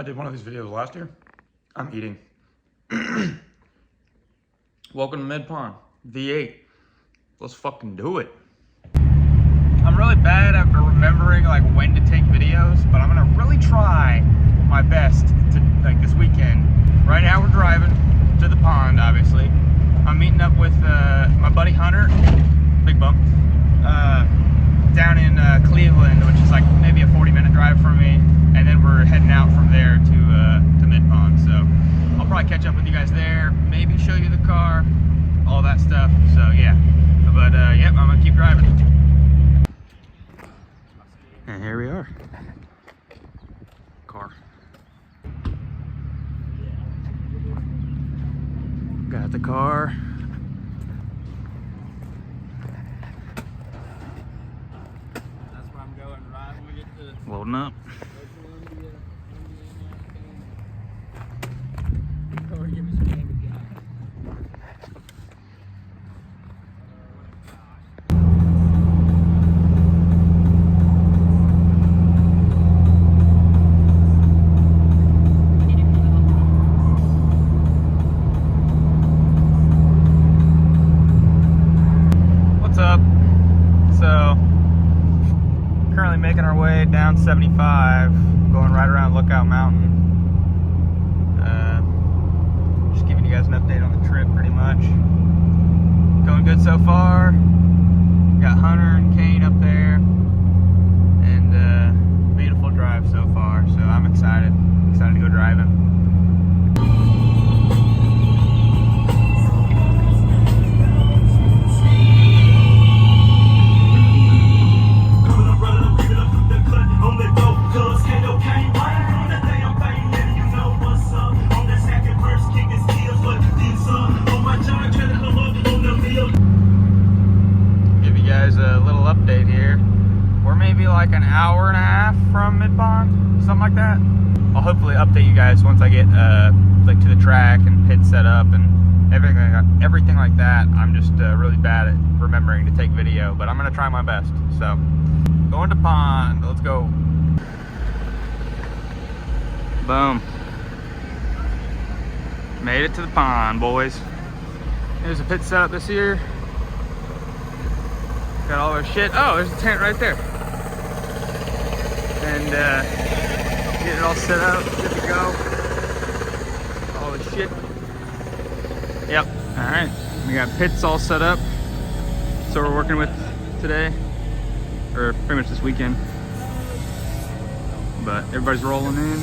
I did one of these videos last year. I'm eating. Welcome to Mid Pond, V8. Let's fucking do it. I'm really bad at remembering like when to take videos, but I'm gonna really try my best to like this weekend. Right now we're driving to the pond, obviously. I'm meeting up with my buddy Hunter, big bump, down in Cleveland, which is like maybe a 40-minute drive from me, and then we're heading out from there to Mid Pond. So I'll probably catch up with you guys there, maybe show you the car, all that stuff. So yeah, but yep, I'm gonna keep driving. And here we are. Car. Got the car. That's where I'm going, right when we get to Loading up. or give me some candy gas. What's up? So, currently making our way down 75, going right around Lookout Mountain. Just giving you guys an update on the trip, pretty much. Going good so far. Got Hunter and Kane up there, and beautiful drive so far. So I'm excited to go driving. A little update here. We're maybe like an hour and a half from Mid Pond, something like that. I'll hopefully update you guys once I get like to the track and pit set up and everything like that. I'm just really bad at remembering to take video, but I'm gonna try my best. So going to pond, let's go. Boom. Made it to the pond, boys. There's a pit setup this year. Got all our shit. Oh, there's a tent right there. And get it all set up, good to go. All the shit. Yep. All right. We got pits all set up. So we're working with today, or pretty much this weekend. But everybody's rolling in.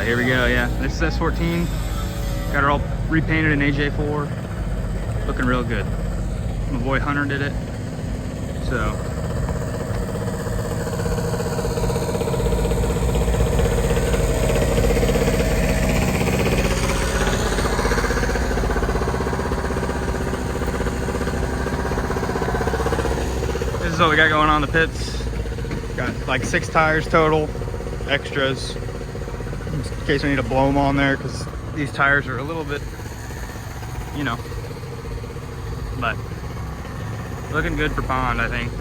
Here we go. Yeah, this is S14. Got her all repainted in AJ4. Looking real good. My boy Hunter did it, so this is what we got going on the pits. Got like 6 tires total, extras, in case we need to blow them on there, because these tires are a little bit, you know, but looking good for pond, I think.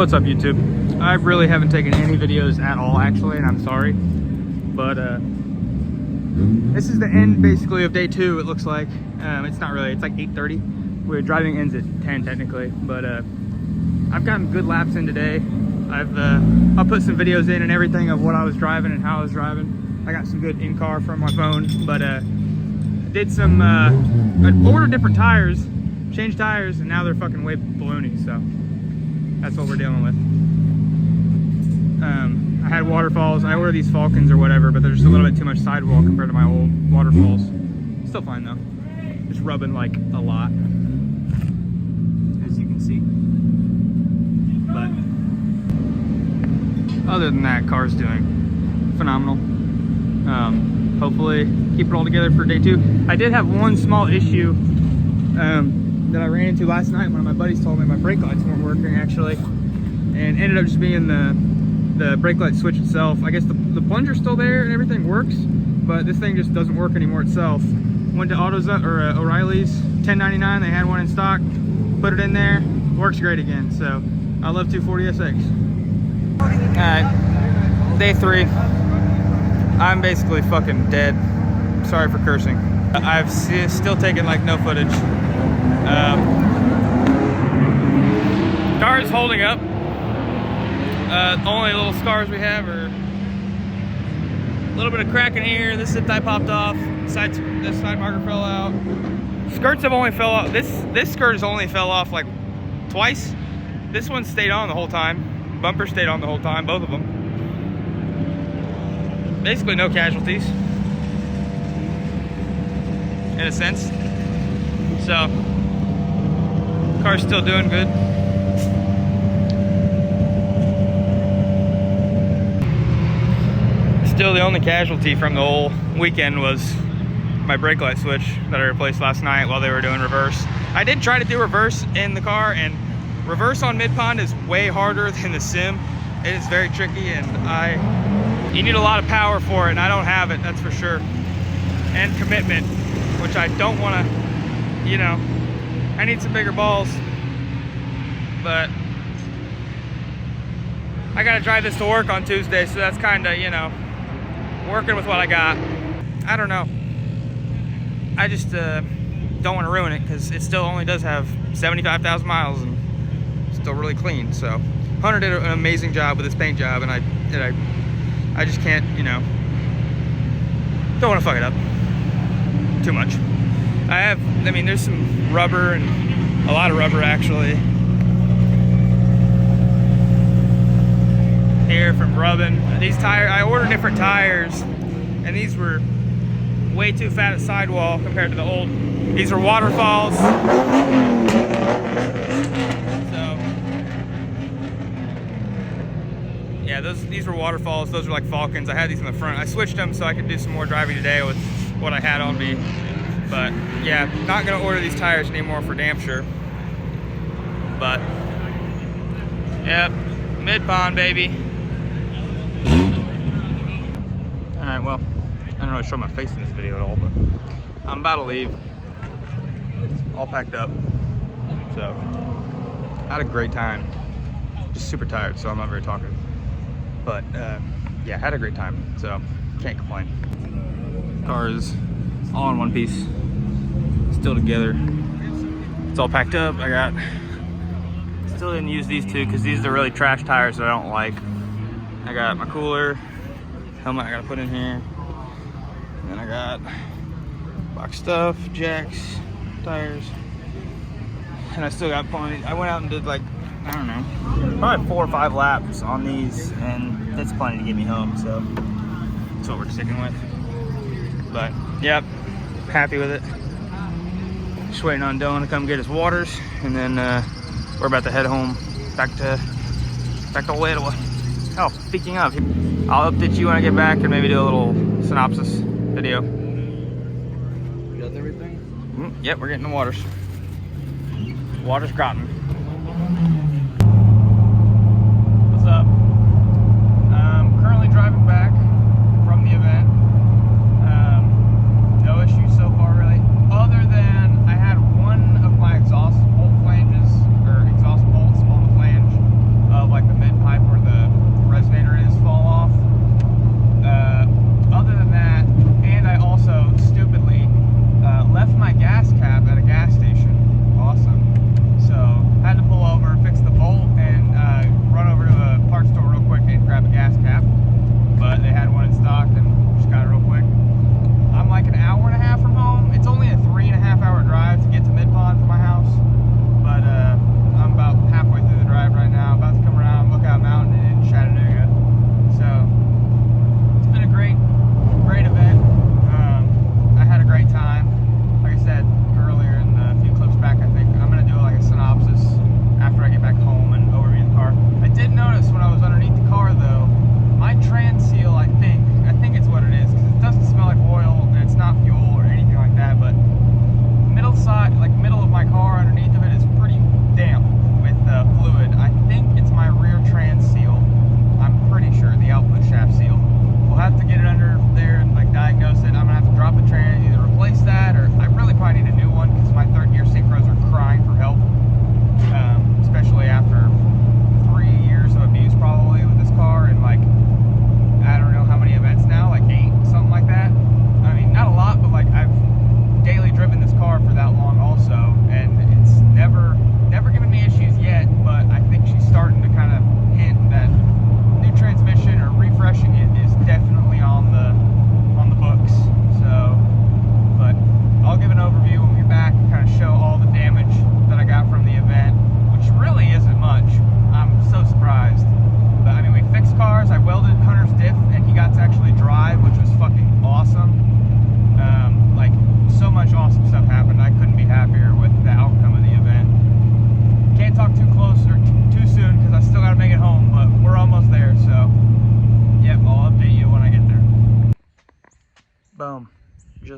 What's up, YouTube? I really haven't taken any videos at all, actually, and I'm sorry. But this is the end, basically, of day 2. It looks like it's not really. It's like 8:30. We're driving ends at 10 technically, but I've gotten good laps in today. I'll put some videos in and everything of what I was driving and how I was driving. I got some good in-car from my phone, but did some. I ordered different tires, changed tires, and now they're fucking way baloney. So that's what we're dealing with. I had waterfalls. I ordered these Falcons or whatever, but they're just a little bit too much sidewall compared to my old waterfalls. Still fine though. Just rubbing like a lot, as you can see. But other than that, car's doing phenomenal. Hopefully keep it all together for day 2. I did have one small issue that I ran into last night. One of my buddies told me my brake lights weren't working actually, and ended up just being the brake light switch itself. I guess the plunger's still there and everything works, but this thing just doesn't work anymore itself. Went to O'Reilly's, $10.99. They had one in stock. Put it in there, works great again. So I love 240SX. All right, day 3. I'm basically fucking dead. Sorry for cursing. I've still taken like no footage. Car is holding up. Only little scars we have are a little bit of crack in here. This zip tie popped off. This side marker fell out. Skirts have only fell off. This skirt has only fell off like twice. This one stayed on the whole time. Bumper stayed on the whole time, both of them. Basically no casualties, in a sense. So, car's still doing good. Still, the only casualty from the whole weekend was my brake light switch that I replaced last night while they were doing reverse. I did try to do reverse in the car, and reverse on mid-pond is way harder than the sim. It is very tricky, and you need a lot of power for it, and I don't have it, that's for sure. And commitment, which I don't want to, you know, I need some bigger balls. But I got to drive this to work on Tuesday, so that's kind of, you know, working with what I got. I don't know. I just don't want to ruin it, because it still only does have 75,000 miles and still really clean. So Hunter did an amazing job with his paint job, and I just can't, you know, don't want to fuck it up too much. I mean, there's some rubber, and a lot of rubber actually here from rubbing. These tires, I ordered different tires, and these were way too fat at sidewall compared to the old. These are waterfalls. So yeah, these were waterfalls. Those are like Falcons. I had these in the front. I switched them so I could do some more driving today with what I had on me. But yeah, not gonna order these tires anymore for damn sure. But yep, mid-pond, baby. All right, well, I don't really show my face in this video at all, but I'm about to leave. All packed up. So I had a great time. Just super tired, so I'm not very talkative. But yeah, had a great time, so can't complain. Car is all in one piece, still together. It's all packed up. Still didn't use these two because these are the really trash tires that I don't like. I got my cooler, helmet I gotta put in here. And then I got box stuff, jacks, tires. And I still got plenty. I went out and did like, I don't know, probably 4 or 5 laps on these, and that's plenty to get me home, so that's what we're sticking with. But yep, happy with it. Just waiting on Dylan to come get his waters, and then we're about to head home, back to Ottawa. Oh, speaking of, I'll update you when I get back and maybe do a little synopsis video. You got everything? Yep, we're getting the waters. Water's gotten. What's up? Currently driving back from the event. No issues so far, really. Other than I had one of my exhaust bolt flanges, or exhaust bolts on the flange of like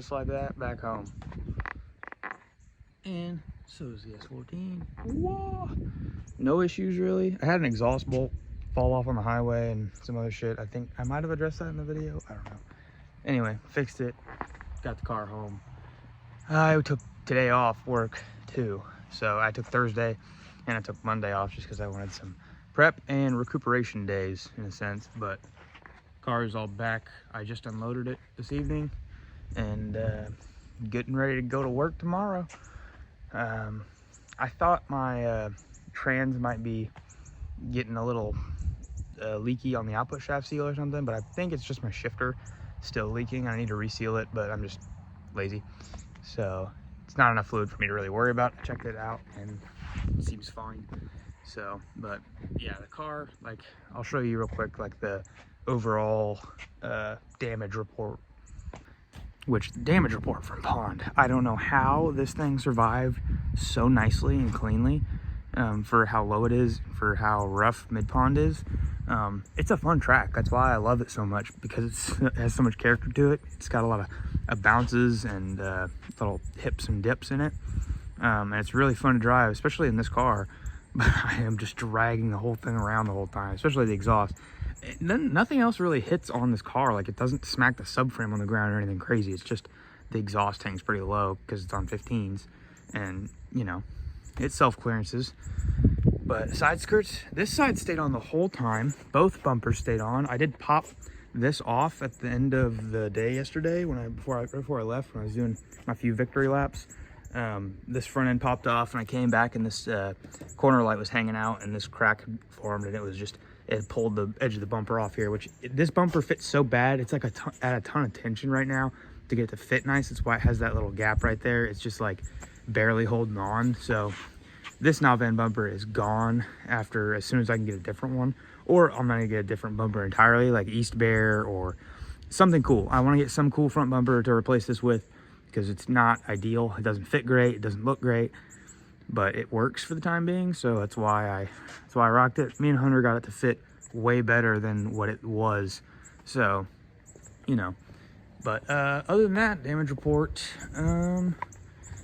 just like that back home. And so is the S14. Whoa! No issues really. I had an exhaust bolt fall off on the highway and some other shit. I think I might have addressed that in the video. I don't know. Anyway, fixed it. Got the car home. I took today off work too. So I took Thursday and I took Monday off just because I wanted some prep and recuperation days in a sense. But car is all back. I just unloaded it this evening and getting ready to go to work tomorrow. I thought my trans might be getting a little leaky on the output shaft seal or something, but I think it's just my shifter still leaking. I need to reseal it, but I'm just lazy. So it's not enough fluid for me to really worry about. I checked it out and it seems fine. So, but yeah, the car, like, I'll show you real quick, like the overall damage report. Which, the damage report from Pond, I don't know how this thing survived so nicely and cleanly for how low it is, for how rough mid-pond is. It's a fun track. That's why I love it so much, because it has so much character to it. It's got a lot of bounces and little hips and dips in it. And it's really fun to drive, especially in this car. But I am just dragging the whole thing around the whole time, especially the exhaust. Nothing else really hits on this car. Like, it doesn't smack the subframe on the ground or anything crazy. It's just the exhaust hangs pretty low because it's on 15s, and you know, it self-clearances. But side skirts, this side stayed on the whole time. Both bumpers stayed on. I did pop this off at the end of the day yesterday before I left, when I was doing my few victory laps. This front end popped off and I came back and this corner light was hanging out and this crack had formed, and it had pulled the edge of the bumper off here, which this bumper fits so bad. It's like at a ton of tension right now to get it to fit nice. That's why it has that little gap right there. It's just like barely holding on. So this knob end bumper is gone as soon as I can get a different one, or I'm gonna get a different bumper entirely, like East Bear or something cool. I want to get some cool front bumper to replace this with, because it's not ideal. It doesn't fit great. It doesn't look great, but it works for the time being. So that's why I rocked it. Me and Hunter got it to fit way better than what it was. So, you know, but other than that, damage report,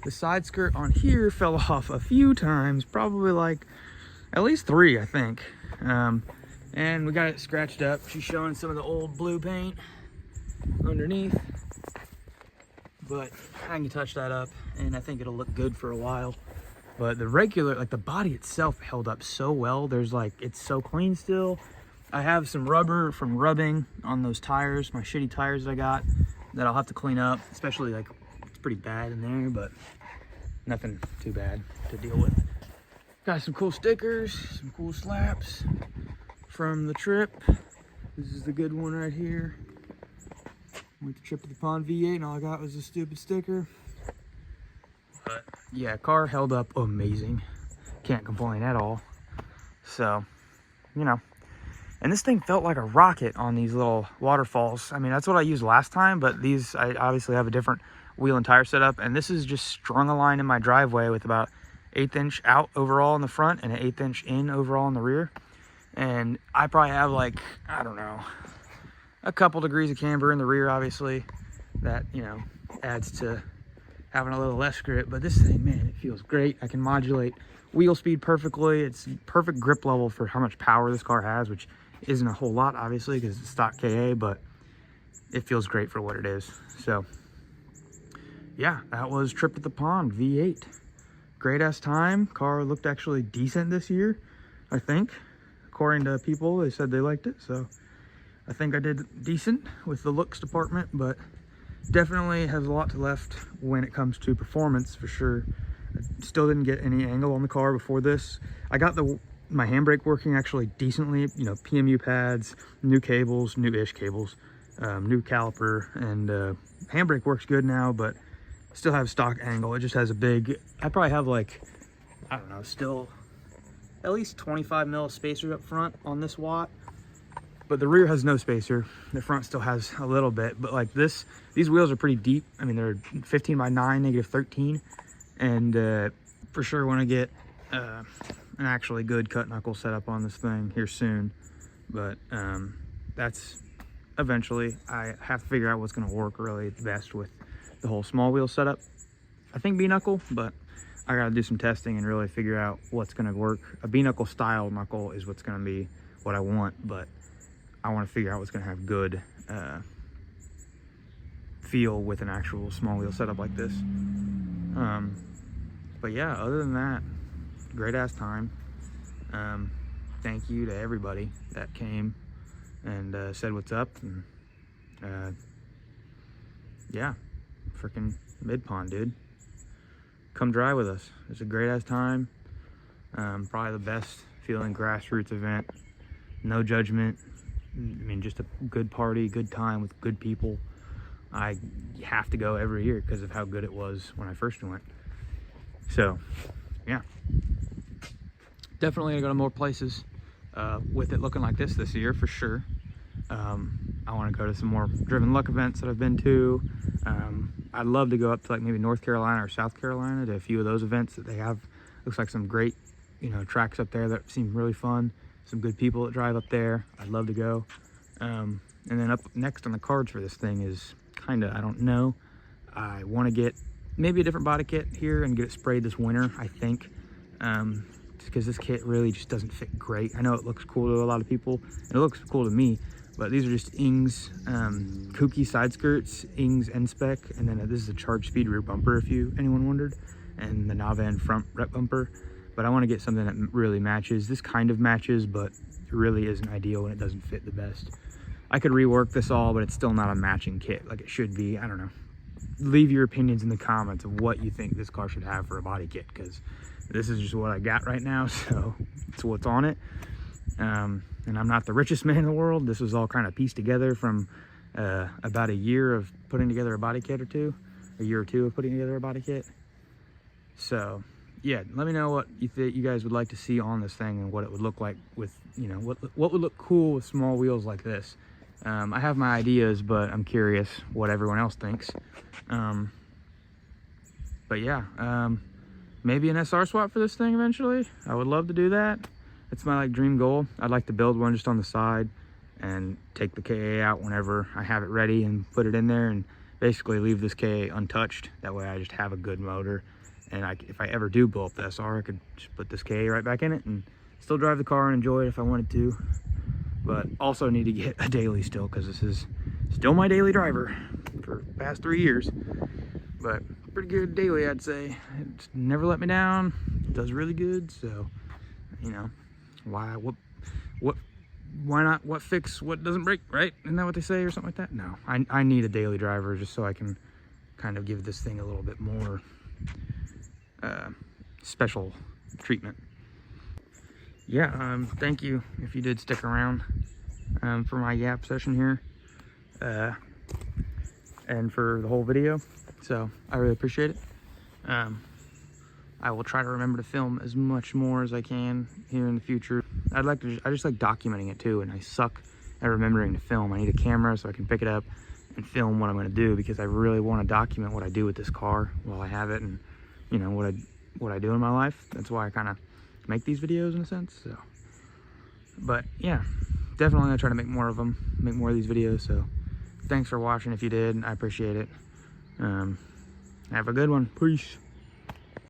the side skirt on here fell off a few times, probably like at least 3, I think. And we got it scratched up. She's showing some of the old blue paint underneath, but I can touch that up and I think it'll look good for a while. But the regular, like the body itself, held up so well. There's like, it's so clean still. I have some rubber from rubbing on those tires, my shitty tires that I got, that I'll have to clean up, especially like it's pretty bad in there, but nothing too bad to deal with. Got some cool stickers, some cool slaps from the trip. This is the good one right here. Went to Trip to the Pond V8 and all I got was a stupid sticker. But yeah, car held up amazing. Can't complain at all. So, you know. And this thing felt like a rocket on these little waterfalls. I mean, that's what I used last time, but these, I obviously have a different wheel and tire setup. And this is just strung a line in my driveway with about 1/8 inch out overall in the front and an 1/8 inch in overall in the rear. And I probably have like, I don't know, a couple degrees of camber in the rear, obviously. That, you know, adds to having a little less grip. But this thing, man, it feels great. I can modulate wheel speed perfectly. It's perfect grip level for how much power this car has, which isn't a whole lot, obviously, because it's stock KA, but it feels great for what it is. So yeah, that was Trip to the Pond V8. Great ass time. Car looked actually decent this year, I think. According to people, they said they liked it, so I think I did decent with the looks department, but definitely has a lot to left when it comes to performance, for sure. I still didn't get any angle on the car before this. I got my handbrake working actually decently, you know, PMU pads, new cables, new-ish cables, new caliper, and handbrake works good now, but still have stock angle. It just has a big, I probably have like, I don't know, still at least 25 mil spacer up front on this watt, but the rear has no spacer. The front still has a little bit, but like these wheels are pretty deep. I mean, they're 15x9, -13, and for sure want to get an actually good cut knuckle setup on this thing here soon. But that's eventually, I have to figure out what's going to work really best with the whole small wheel setup. I think B-knuckle, but I gotta do some testing and really figure out what's gonna work. A B-knuckle style knuckle is what's gonna be what I want, but I want to figure out what's gonna have good feel with an actual small wheel setup like this. But yeah, other than that, great ass time. Thank you to everybody that came and said what's up, and yeah, freaking Mid-Pond, dude. Come drive with us. It's a great ass time. Probably the best feeling grassroots event. No judgment. I mean, just a good party, good time with good people. I have to go every year because of how good it was when I first went. So yeah, definitely gonna go to more places with it looking like this year for sure. I want to go to some more driven luck events that I've been to. I'd love to go up to like maybe North Carolina or South Carolina to a few of those events that they have. Looks like some great, you know, tracks up there that seem really fun. Some good people that drive up there. I'd love to go. And then up next on the cards for this thing is kind of, I don't know. I want to get maybe a different body kit here and get it sprayed this winter, I think. Because this kit really just doesn't fit great. I know it looks cool to a lot of people, and it looks cool to me, but these are just Ing's kooky side skirts, Ing's N-Spec, and then this is a charge speed rear bumper, if anyone wondered, and the Navan front rep bumper. But I want to get something that really matches. This kind of matches, but it really isn't ideal when it doesn't fit the best. I could rework this all, but it's still not a matching kit like it should be. I don't know. Leave your opinions in the comments of what you think this car should have for a body kit, because this is just what I got right now, so it's what's on it. And I'm not the richest man in the world. This was all kind of pieced together from about a year of putting together a body kit a year or two of putting together a body kit. So yeah, let me know what you guys would like to see on this thing and what it would look like with, you know, what would look cool with small wheels like this. I have my ideas, but I'm curious what everyone else thinks. But yeah, maybe an SR swap for this thing eventually. I would love to do that. It's my like dream goal. I'd like to build one just on the side and take the KA out whenever I have it ready and put it in there and basically leave this KA untouched. That way I just have a good motor, and if I ever do blow up the SR, I could just put this KA right back in it and still drive the car and enjoy it if I wanted to. But also need to get a daily still, because this is still my daily driver for the past 3 years. But pretty good daily, I'd say. It's never let me down. It does really good. So, you know, why not? What fix what doesn't break, right? Isn't that what they say or something like that? No, I need a daily driver just so I can kind of give this thing a little bit more special treatment. Yeah, thank you if you did stick around for my yap session here and for the whole video. So I really appreciate it. I will try to remember to film as much more as I can here in the future. I just like documenting it too, and I suck at remembering to film. I need a camera so I can pick it up and film what I'm gonna do, because I really want to document what I do with this car while I have it, and you know what I do in my life. That's why I kind of make these videos in a sense. So, but yeah, definitely gonna try to make more of them, make more of these videos. So thanks for watching if you did. I appreciate it. Have a good one. Peace.